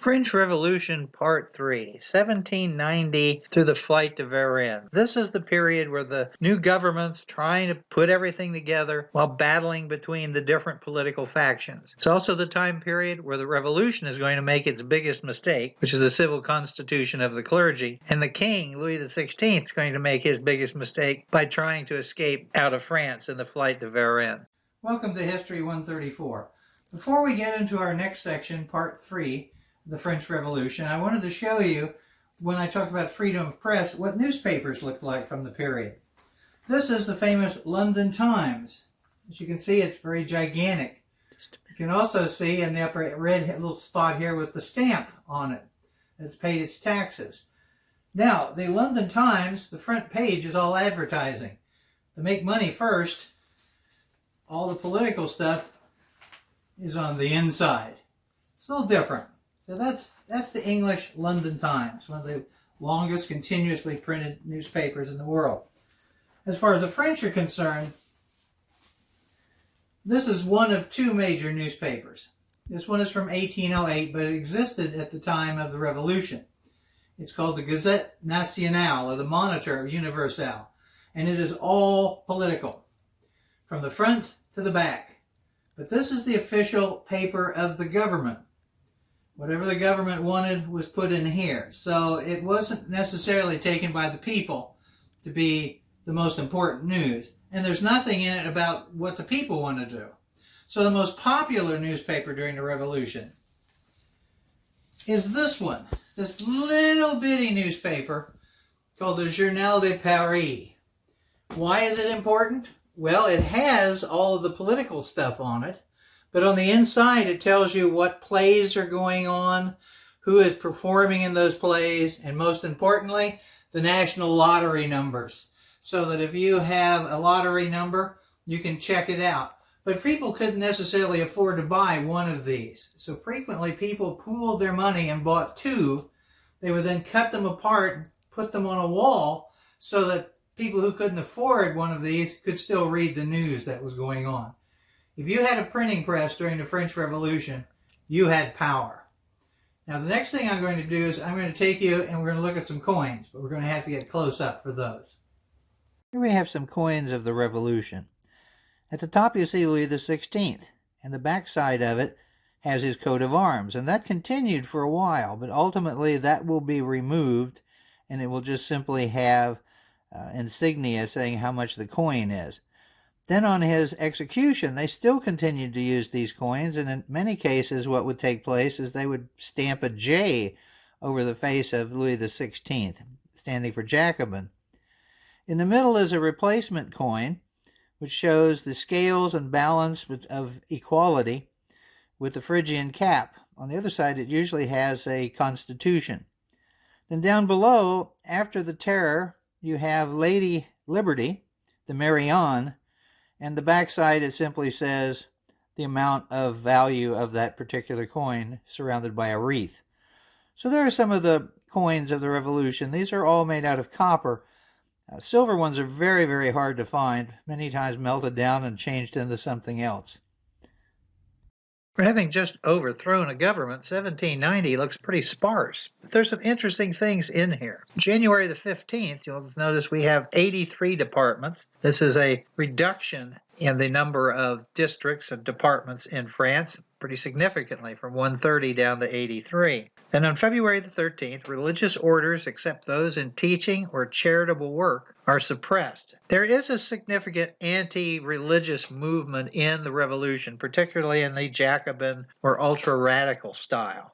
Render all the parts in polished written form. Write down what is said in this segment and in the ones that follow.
French Revolution Part 3, 1790 through the flight to Varennes. This is the period where the new government's trying to put everything together while battling between the different political factions. It's also the time period where the revolution is going to make its biggest mistake, which is the civil constitution of the clergy, and the king, Louis XVI, is going to make his biggest mistake by trying to escape out of France in the flight to Varennes. Welcome to History 134. Before we get into our next section, Part 3, the French Revolution, I wanted to show you, when I talked about freedom of press, what newspapers looked like from the period. This is the famous London Times. As you can see, it's very gigantic. You can also see in the upper red little spot here with the stamp on it. It's paid its taxes. Now, the London Times, the front page is all advertising. To make money first, all the political stuff is on the inside. It's a little different. So that's the English London Times, one of the longest continuously printed newspapers in the world. As far as the French are concerned, this is one of two major newspapers. This one is from 1808, but it existed at the time of the Revolution. It's called the Gazette Nationale, or the Moniteur Universelle, and it is all political, from the front to the back. But this is the official paper of the government. Whatever the government wanted was put in here. So it wasn't necessarily taken by the people to be the most important news. And there's nothing in it about what the people want to do. So the most popular newspaper during the Revolution is this one. This little bitty newspaper called the Journal de Paris. Why is it important? Well, it has all of the political stuff on it. But on the inside, it tells you what plays are going on, who is performing in those plays, and most importantly, the national lottery numbers. So that if you have a lottery number, you can check it out. But people couldn't necessarily afford to buy one of these. So frequently, people pooled their money and bought two. They would then cut them apart and put them on a wall so that people who couldn't afford one of these could still read the news that was going on. If you had a printing press during the French Revolution, you had power. Now, the next thing I'm going to do is I'm going to take you and we're going to look at some coins, but we're going to have to get close up for those. Here we have some coins of the Revolution. At the top you see Louis XVI, and the back side of it has his coat of arms, and that continued for a while, but ultimately that will be removed, and it will just simply have insignia saying how much the coin is. Then on his execution, they still continued to use these coins, and in many cases what would take place is they would stamp a J over the face of Louis XVI, standing for Jacobin. In the middle is a replacement coin, which shows the scales and balance of equality with the Phrygian cap. On the other side, it usually has a constitution. Then down below, after the Terror, you have Lady Liberty, the Marianne, and the backside, it simply says the amount of value of that particular coin surrounded by a wreath. So there are some of the coins of the Revolution. These are all made out of copper. Silver ones are very, very hard to find, many times melted down and changed into something else. For having just overthrown a government, 1790 looks pretty sparse. But there's some interesting things in here. January the 15th, you'll notice we have 83 departments. This is a reduction in the number of districts and departments in France, pretty significantly, from 130 down to 83. Then on February the 13th, religious orders, except those in teaching or charitable work, are suppressed. There is a significant anti-religious movement in the revolution, particularly in the Jacobin or ultra-radical style.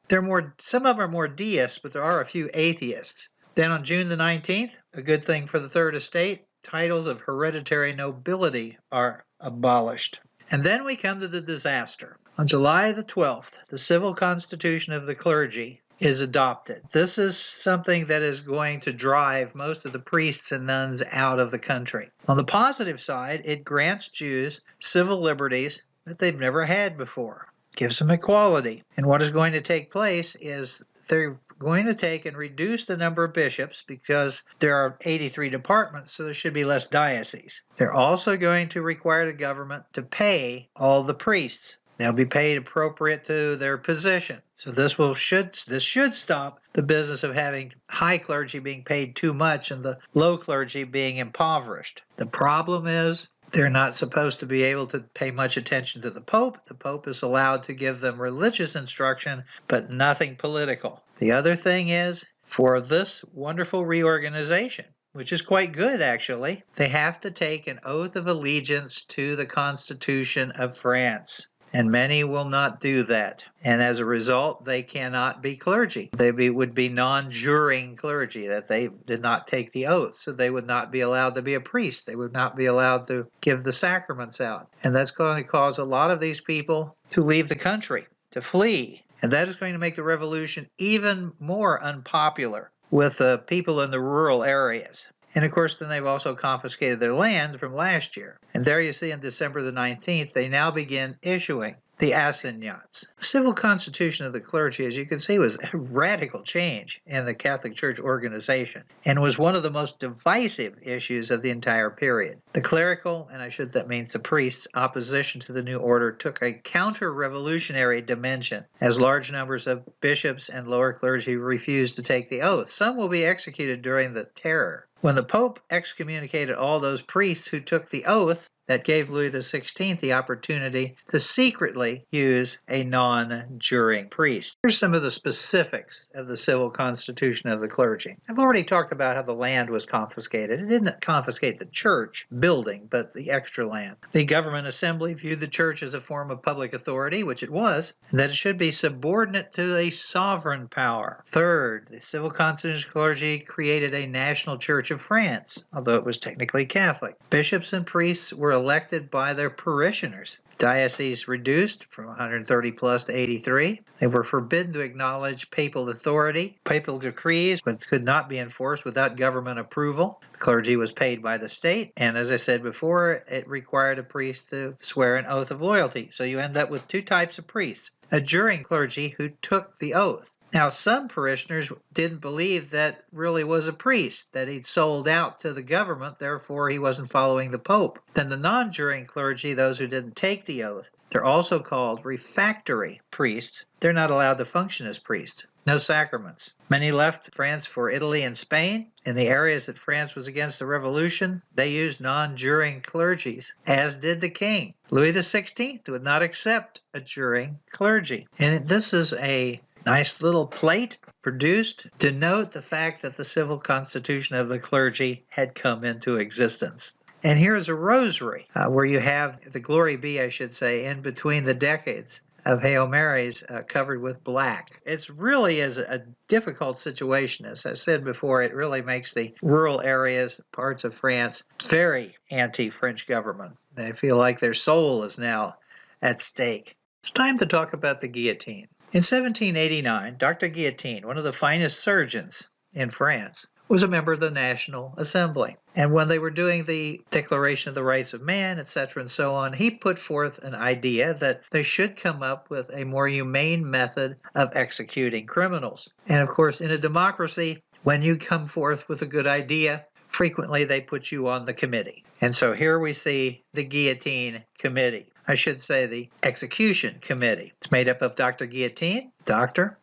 Some of them are more deists, but there are a few atheists. Then on June the 19th, a good thing for the Third Estate, titles of hereditary nobility are abolished. And then we come to the disaster. On July the 12th, the civil constitution of the clergy is adopted. This is something that is going to drive most of the priests and nuns out of the country. On the positive side, it grants Jews civil liberties that they've never had before. Gives them equality. And what is going to take place is they're going to take and reduce the number of bishops because there are 83 departments, so there should be less dioceses. They're also going to require the government to pay all the priests. They'll be paid appropriate to their position. So this should stop the business of having high clergy being paid too much and the low clergy being impoverished. The problem is they're not supposed to be able to pay much attention to the Pope. The Pope is allowed to give them religious instruction, but nothing political. The other thing is, for this wonderful reorganization, which is quite good actually, they have to take an oath of allegiance to the Constitution of France. And many will not do that. And as a result, they cannot be clergy. They would be non-juring clergy, that they did not take the oath. So they would not be allowed to be a priest. They would not be allowed to give the sacraments out. And that's going to cause a lot of these people to leave the country, to flee. And that is going to make the revolution even more unpopular with the people in the rural areas. And of course, then they've also confiscated their land from last year. And there you see on December the 19th, they now begin issuing the assignats. The civil constitution of the clergy, as you can see, was a radical change in the Catholic Church organization and was one of the most divisive issues of the entire period. The clerical, and that means the priests' opposition to the new order took a counter-revolutionary dimension as large numbers of bishops and lower clergy refused to take the oath. Some will be executed during the Terror. When the Pope excommunicated all those priests who took the oath, that gave Louis XVI the opportunity to secretly use a non-juring priest. Here's some of the specifics of the civil constitution of the clergy. I've already talked about how the land was confiscated. It didn't confiscate the church building, but the extra land. The government assembly viewed the church as a form of public authority, which it was, and that it should be subordinate to a sovereign power. Third, the civil constitution clergy created a national church of France, although it was technically Catholic. Bishops and priests were elected by their parishioners. Dioceses reduced from 130 plus to 83. They were forbidden to acknowledge papal authority. Papal decrees could not be enforced without government approval. The clergy was paid by the state, and as I said before, it required a priest to swear an oath of loyalty. So you end up with two types of priests: a juring clergy who took the oath. Now, some parishioners didn't believe that really was a priest, that he'd sold out to the government, therefore he wasn't following the Pope. Then the non-juring clergy, those who didn't take the oath, they're also called refractory priests. They're not allowed to function as priests. No sacraments. Many left France for Italy and Spain. In the areas that France was against the revolution, they used non-juring clergies, as did the king. Louis XVI would not accept a juring clergy. And this is a nice little plate produced to note the fact that the civil constitution of the clergy had come into existence. And here's a rosary where you have the Glory Be, I should say, in between the decades of Hail Marys covered with black. It really is a difficult situation. As I said before, it really makes the rural areas, parts of France, very anti-French government. They feel like their soul is now at stake. It's time to talk about the guillotine. In 1789, Dr. Guillotine, one of the finest surgeons in France, was a member of the National Assembly. And when they were doing the Declaration of the Rights of Man, etc., and so on, he put forth an idea that they should come up with a more humane method of executing criminals. And of course, in a democracy, when you come forth with a good idea, frequently they put you on the committee. And so here we see the Guillotine Committee. I should say the Execution Committee. It's made up of Dr. Guillotine, Dr.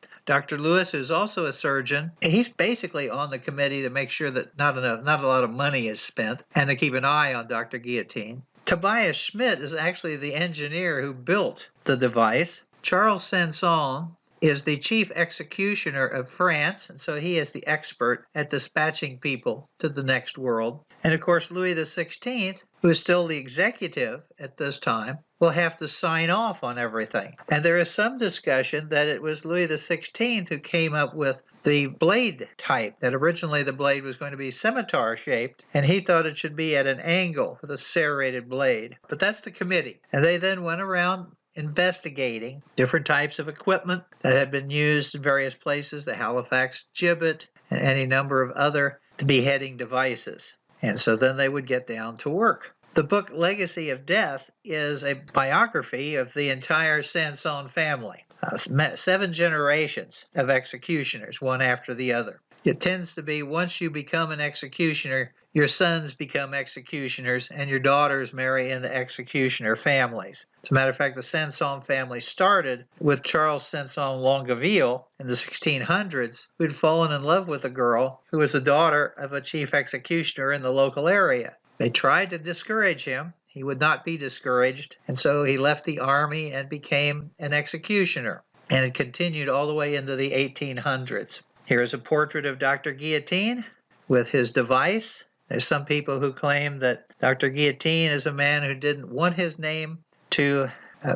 Louis, who's also a surgeon. He's basically on the committee to make sure that not a lot of money is spent, and to keep an eye on Dr. Guillotine. Tobias Schmidt is actually the engineer who built the device. Charles Sanson is the chief executioner of France, and so he is the expert at dispatching people to the next world. And of course, Louis XVI, who is still the executive at this time, will have to sign off on everything. And there is some discussion that it was Louis XVI who came up with the blade type, that originally the blade was going to be scimitar-shaped, and he thought it should be at an angle with a serrated blade. But that's the committee. And they then went around investigating different types of equipment that had been used in various places, the Halifax gibbet and any number of other beheading devices. And so then they would get down to work. The book Legacy of Death is a biography of the entire Sanson family. 7 generations of executioners, one after the other. It tends to be once you become an executioner, your sons become executioners and your daughters marry into executioner families. As a matter of fact, the Sanson family started with Charles Sanson Longueville in the 1600s, who'd fallen in love with a girl who was the daughter of a chief executioner in the local area. They tried to discourage him. He would not be discouraged, and so he left the army and became an executioner. And it continued all the way into the 1800s. Here is a portrait of Dr. Guillotine with his device. There's some people who claim that Dr. Guillotine is a man who didn't want his name to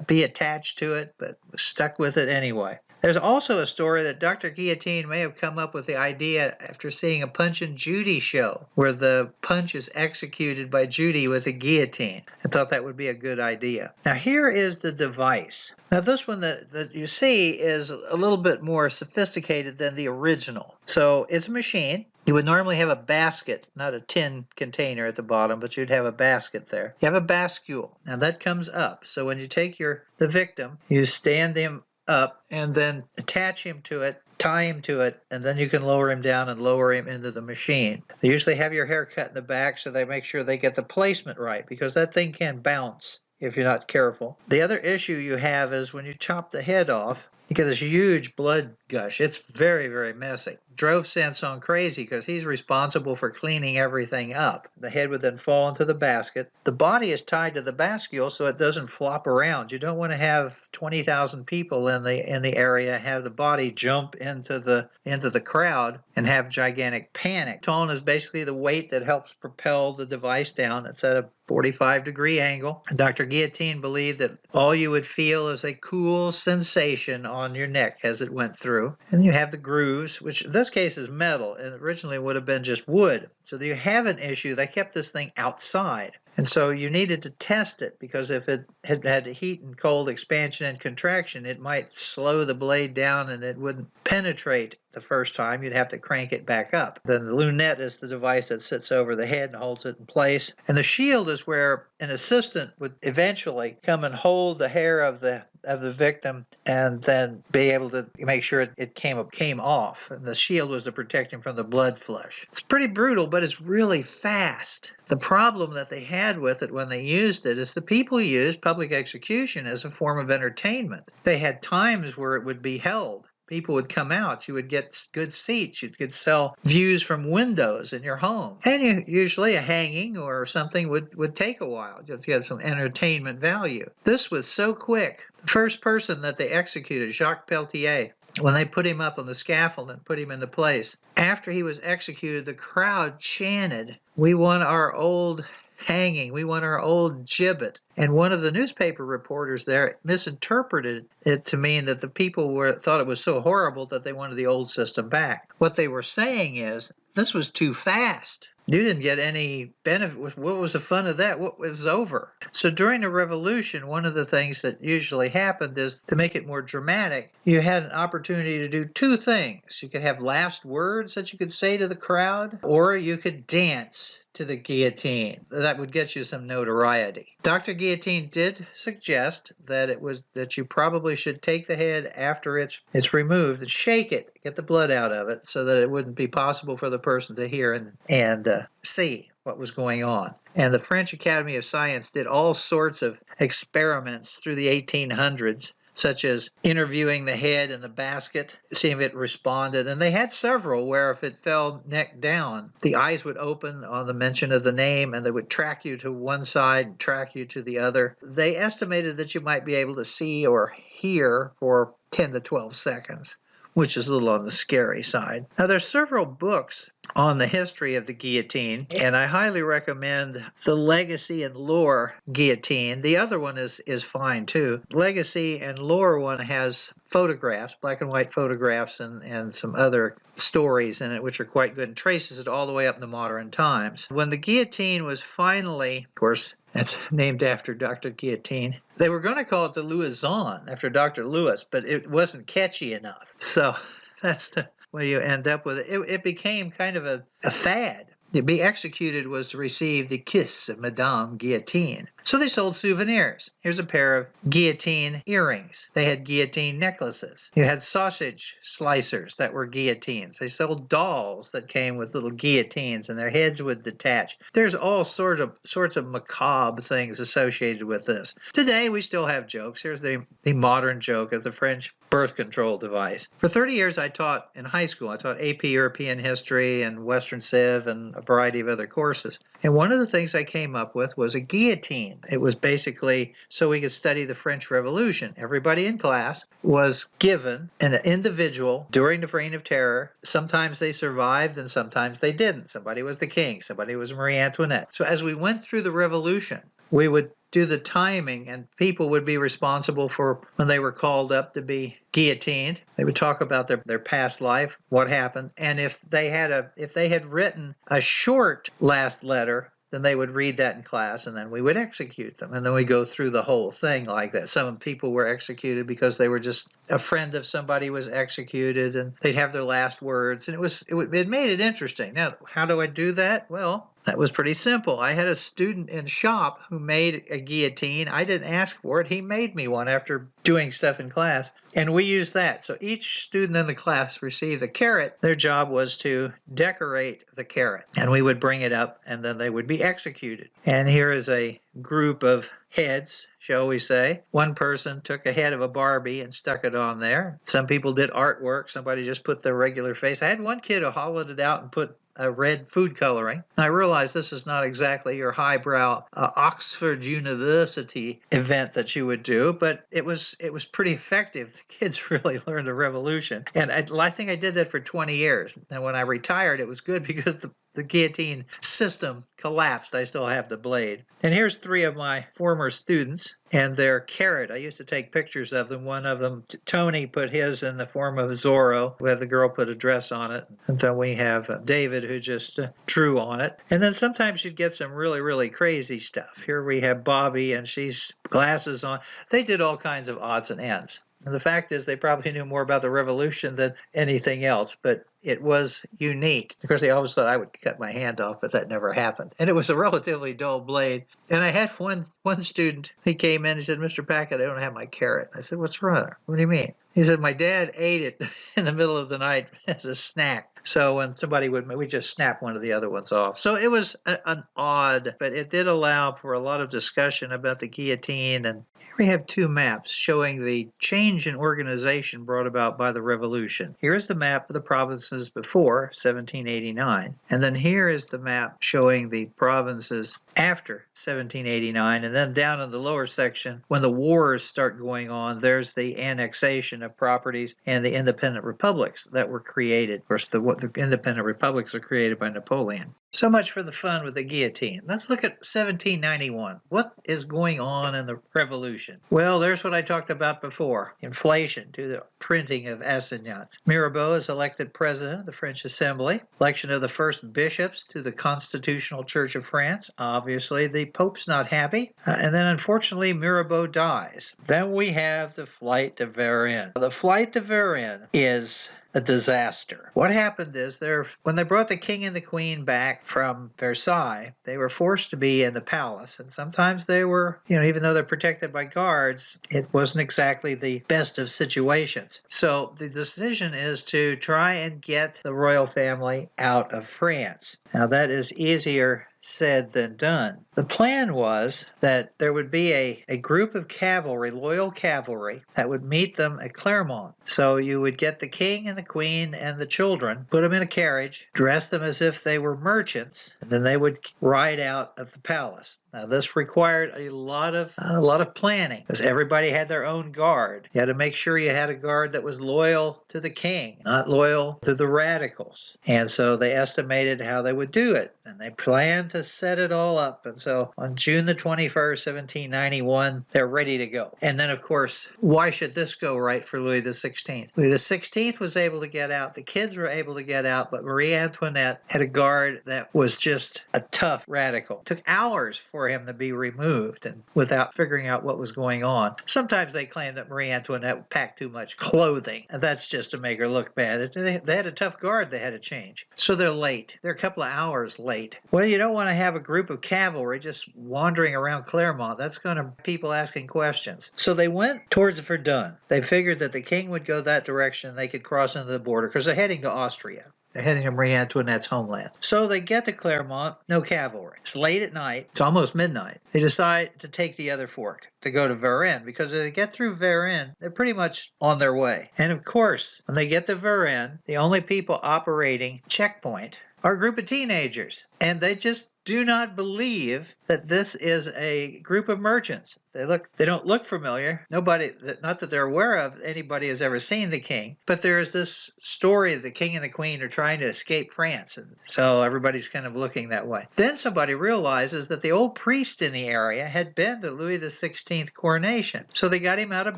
be attached to it, but was stuck with it anyway. There's also a story that Dr. Guillotine may have come up with the idea after seeing a Punch and Judy show where the punch is executed by Judy with a guillotine. I thought that would be a good idea. Now here is the device. Now this one that you see is a little bit more sophisticated than the original. So it's a machine. You would normally have a basket, not a tin container at the bottom, but you'd have a basket there. You have a bascule. Now that comes up. So when you take the victim, you stand him up and then attach him to it, tie him to it, and then you can lower him down and lower him into the machine. They usually have your hair cut in the back so they make sure they get the placement right, because that thing can bounce if you're not careful. The other issue you have is when you chop the head off, you get this huge blood gush. It's very, very messy. Drove Sanson crazy because he's responsible for cleaning everything up. The head would then fall into the basket. The body is tied to the bascule so it doesn't flop around. You don't want to have 20,000 people in the area have the body jump into the crowd and have gigantic panic. Tone is basically the weight that helps propel the device down. It's at a 45-degree angle. Dr. Guillotine believed that all you would feel is a cool sensation on your neck as it went through. And you have the grooves, which in this case is metal, and originally would have been just wood. So that you have an issue. They kept this thing outside. And so you needed to test it, because if it had heat and cold expansion and contraction, it might slow the blade down and it wouldn't penetrate the first time. You'd have to crank it back up. Then the lunette is the device that sits over the head and holds it in place. And the shield is where an assistant would eventually come and hold the hair of the victim and then be able to make sure it came off. And the shield was to protect him from the blood flush. It's pretty brutal, but it's really fast. The problem that they had with it when they used it is the people used public execution as a form of entertainment. They had times where it would be held. People would come out. You would get good seats. You could sell views from windows in your home. And usually a hanging or something would take a while just to get some entertainment value. This was so quick. The first person that they executed, Jacques Peltier, when they put him up on the scaffold and put him into place, after he was executed, the crowd chanted, "We want our old hanging. We want our old gibbet." And one of the newspaper reporters there misinterpreted it to mean that the people thought it was so horrible that they wanted the old system back. What they were saying is, this was too fast. You didn't get any benefit. What was the fun of that? What was over? So during the Revolution, one of the things that usually happened is, to make it more dramatic, you had an opportunity to do two things. You could have last words that you could say to the crowd, or you could dance to the guillotine. That would get you some notoriety. Dr. Guillotine did suggest that you probably should take the head after it's removed and shake it, get the blood out of it, so that it wouldn't be possible for the person to hear and see what was going on. And the French Academy of Science did all sorts of experiments through the 1800s, such as interviewing the head in the basket, seeing if it responded. And they had several where if it fell neck down, the eyes would open on the mention of the name, and they would track you to one side and track you to the other. They estimated that you might be able to see or hear for 10 to 12 seconds, which is a little on the scary side. Now, there's several books on the history of the guillotine, and I highly recommend the Legacy and Lore Guillotine. The other one is fine too. Legacy and Lore one has photographs, black and white photographs, and some other stories in it, which are quite good, and traces it all the way up into modern times. When the guillotine was finally, of course, that's named after Dr. Guillotine. They were going to call it the Louison after Dr. Louis, but it wasn't catchy enough. So that's the way you end up with it. It became kind of a fad. To be executed was to receive the kiss of Madame Guillotine. So they sold souvenirs. Here's a pair of guillotine earrings. They had guillotine necklaces. You had sausage slicers that were guillotines. They sold dolls that came with little guillotines and their heads would detach. There's all sorts of macabre things associated with this. Today we still have jokes. Here's the modern joke of the French birth control device. For 30 years I taught in high school. I taught AP European History and Western Civ and a variety of other courses. And one of the things I came up with was a guillotine. It was basically so we could study the French Revolution. Everybody in class was given an individual during the Reign of Terror. Sometimes they survived and sometimes they didn't. Somebody was the king, somebody was Marie Antoinette. So as we went through the revolution, we would do the timing, and people would be responsible for when they were called up to be guillotined. They would talk about their past life, what happened, and if they had written a short last letter, then they would read that in class, and then we would execute them. And then we go through the whole thing like that. Some people were executed because they were just a friend of somebody was executed, and they'd have their last words. And it made it interesting. Now, how do I do that? Well, that was pretty simple. I had a student in shop who made a guillotine. I didn't ask for it. He made me one after doing stuff in class. And we used that. So each student in the class received a carrot. Their job was to decorate the carrot. And we would bring it up, and then they would be executed. And here is a group of heads, shall we say. One person took a head of a Barbie and stuck it on there. Some people did artwork. Somebody just put their regular face. I had one kid who hollowed it out and put a red food coloring. And I realize this is not exactly your highbrow Oxford University event that you would do, but it was pretty effective. The kids really learned the revolution. And I think I did that for 20 years. And when I retired, it was good because the guillotine system collapsed. I still have the blade. And here's 3 of my former students and their carrot. I used to take pictures of them. One of them, Tony, put his in the form of Zorro, where the girl put a dress on it. And then we have David, who just drew on it. And then sometimes you'd get some really, really crazy stuff. Here we have Bobby, and she's glasses on. They did all kinds of odds and ends. And the fact is they probably knew more about the revolution than anything else, but it was unique. Of course, they always thought I would cut my hand off, but that never happened. And it was a relatively dull blade. And I had one student, he came in and said, "Mr. Packett, I don't have my carrot." I said, "What's wrong? What do you mean?" He said, "My dad ate it in the middle of the night as a snack. So when somebody we just snap one of the other ones off." So it was an odd, but it did allow for a lot of discussion about the guillotine. And here we have 2 maps showing the change in organization brought about by the revolution. Here's the map of the provinces before 1789. And then here is the map showing the provinces after 1789. And then down in the lower section, when the wars start going on, there's the annexation of properties and the independent republics that were created. Of course, the independent republics are created by Napoleon. So much for the fun with the guillotine. Let's look at 1791. What is going on in the revolution? Well, there's what I talked about before. Inflation to the printing of assignats. Mirabeau is elected president of the French Assembly. Election of the first bishops to the Constitutional Church of France. Obviously, the Pope's not happy. And then, unfortunately, Mirabeau dies. Then we have the flight to Varennes. The flight to Varennes is a disaster. What happened is when they brought the king and the queen back from Versailles, they were forced to be in the palace. And sometimes they were, even though they're protected by guards, it wasn't exactly the best of situations. So the decision is to try and get the royal family out of France. Now that is easier said than done. The plan was that there would be a group of cavalry, loyal cavalry, that would meet them at Clermont. So you would get the king and the queen and the children, put them in a carriage, dress them as if they were merchants, and then they would ride out of the palace. Now this required a lot of planning because everybody had their own guard. You had to make sure you had a guard that was loyal to the king, not loyal to the radicals. And so they estimated how they would do it, and they planned to set it all up. And so on June the 21st, 1791, they're ready to go. And then, of course, why should this go right for Louis XVI? Louis XVI was able to get out. The kids were able to get out, but Marie Antoinette had a guard that was just a tough radical. It took hours for for him to be removed, and without figuring out what was going on. Sometimes they claim that Marie Antoinette packed too much clothing, and that's just to make her look bad. They had a tough guard they had to change. So they're late. They're a couple of hours late. Well, you don't want to have a group of cavalry just wandering around Clermont. That's going to people asking questions. So they went towards Verdun. They figured that the king would go that direction. They could cross into the border because they're heading to Austria. They're heading to Marie Antoinette's homeland. So they get to Clermont, no cavalry. It's late at night. It's almost midnight. They decide to take the other fork, to go to Varennes, because if they get through Varennes, they're pretty much on their way. And of course, when they get to Varennes, the only people operating checkpoint are a group of teenagers. And they just do not believe that this is a group of merchants. They don't look familiar. Nobody, not that they're aware of, anybody has ever seen the king. But there is this story that the king and the queen are trying to escape France. And so everybody's kind of looking that way. Then somebody realizes that the old priest in the area had been to Louis XVI coronation. So they got him out of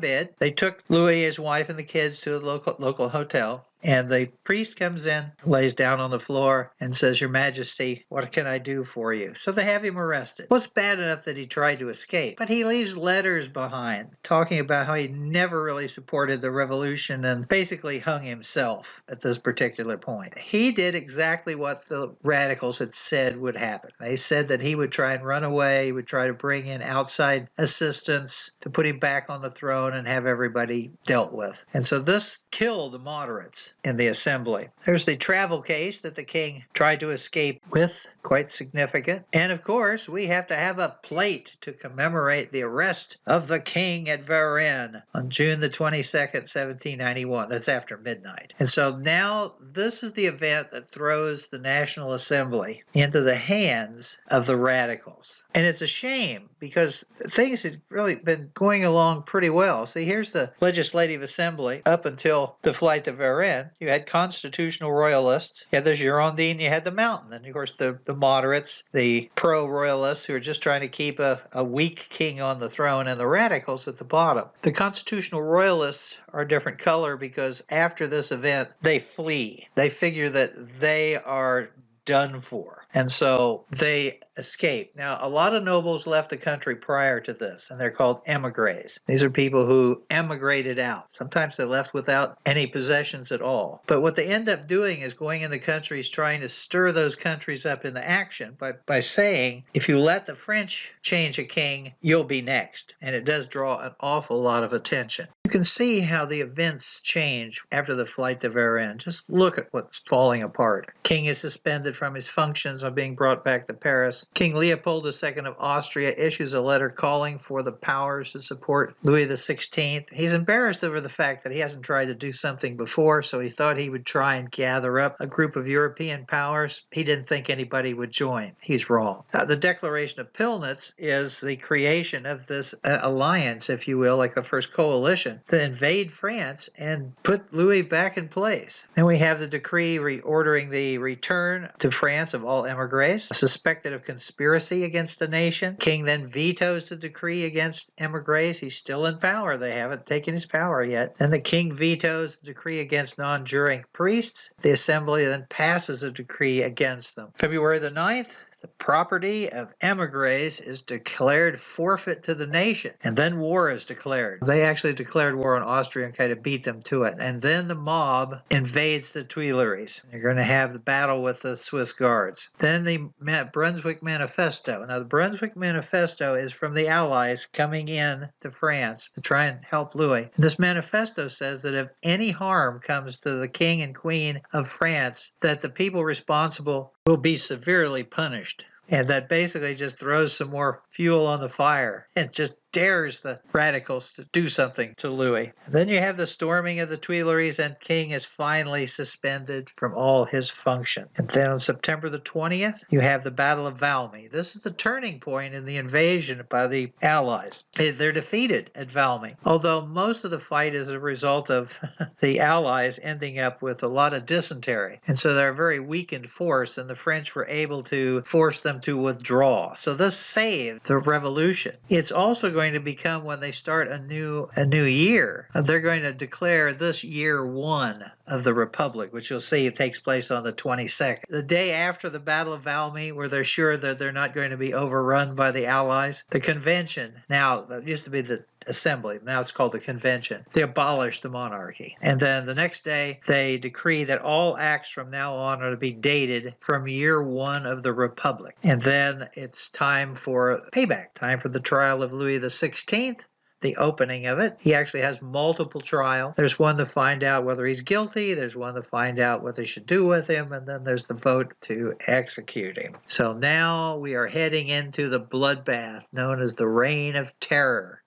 bed. They took Louis, his wife, and the kids to a local hotel. And the priest comes in, lays down on the floor, and says, "Your Majesty, what can I do for you?" So they have him arrested. Well, it's bad enough that he tried to escape, but he leaves letters behind talking about how he never really supported the revolution and basically hung himself at this particular point. He did exactly what the radicals had said would happen. They said that he would try and run away, he would try to bring in outside assistance to put him back on the throne and have everybody dealt with. And so this killed the moderates in the assembly. There's the travel case that the king tried to escape with, quite significant. And of course, we have to have a plate to commemorate the arrest of the king at Varennes on June the 22nd, 1791. That's after midnight. And so now this is the event that throws the National Assembly into the hands of the radicals. And it's a shame because things had really been going along pretty well. See, here's the Legislative Assembly up until the flight to Varennes. You had constitutional royalists, you had the Girondins, you had the Mountain, and of course the moderates, the pro-royalists who are just trying to keep a weak king on the throne, and the radicals at the bottom. The constitutional royalists are a different color because after this event, they flee. They figure that they are done for. And so they escape. Now, a lot of nobles left the country prior to this, and they're called emigres. These are people who emigrated out. Sometimes they left without any possessions at all. But what they end up doing is going in the countries trying to stir those countries up into action by saying, if you let the French change a king, you'll be next. And it does draw an awful lot of attention. You can see how the events change after the flight to Varennes. Just look at what's falling apart. King is suspended from his functions on being brought back to Paris. King Leopold II of Austria issues a letter calling for the powers to support Louis XVI. He's embarrassed over the fact that he hasn't tried to do something before, so he thought he would try and gather up a group of European powers. He didn't think anybody would join. He's wrong. The Declaration of Pillnitz is the creation of this alliance, if you will, like the first coalition, to invade France and put Louis back in place. Then we have the decree reordering the return to France of all emigres suspected of conspiracy against the nation. King then vetoes the decree against emigres. He's still in power. They haven't taken his power yet. And the king vetoes the decree against non-juring priests. The assembly then passes a decree against them. February the 9th, the property of emigres is declared forfeit to the nation. And then war is declared. They actually declared war on Austria and kind of beat them to it. And then the mob invades the Tuileries. You're going to have the battle with the Swiss Guards. Then the Brunswick Manifesto. Now, the Brunswick Manifesto is from the Allies coming in to France to try and help Louis. And this manifesto says that if any harm comes to the king and queen of France, that the people responsible will be severely punished. And that basically just throws some more fuel on the fire and just dares the radicals to do something to Louis. And then you have the storming of the Tuileries, and King is finally suspended from all his function. And then on September the 20th, you have the Battle of Valmy. This is the turning point in the invasion by the Allies. They're defeated at Valmy, although most of the fight is a result of the Allies ending up with a lot of dysentery. And so they're a very weakened force, and the French were able to force them to withdraw. So this saved the revolution. It's also going going to become when they start a new year. They're going to declare this year one of the Republic, which you'll see it takes place on the 22nd. The day after the Battle of Valmy, where they're sure that they're not going to be overrun by the Allies, the convention, now that used to be the assembly, now it's called the convention, they abolish the monarchy. And then the next day they decree that all acts from now on are to be dated from year one of the Republic. And then it's time for payback, time for the trial of Louis XVI, the opening of it. He actually has multiple trials. There's one to find out whether he's guilty, there's one to find out what they should do with him, and then there's the vote to execute him. So now we are heading into the bloodbath known as the Reign of Terror.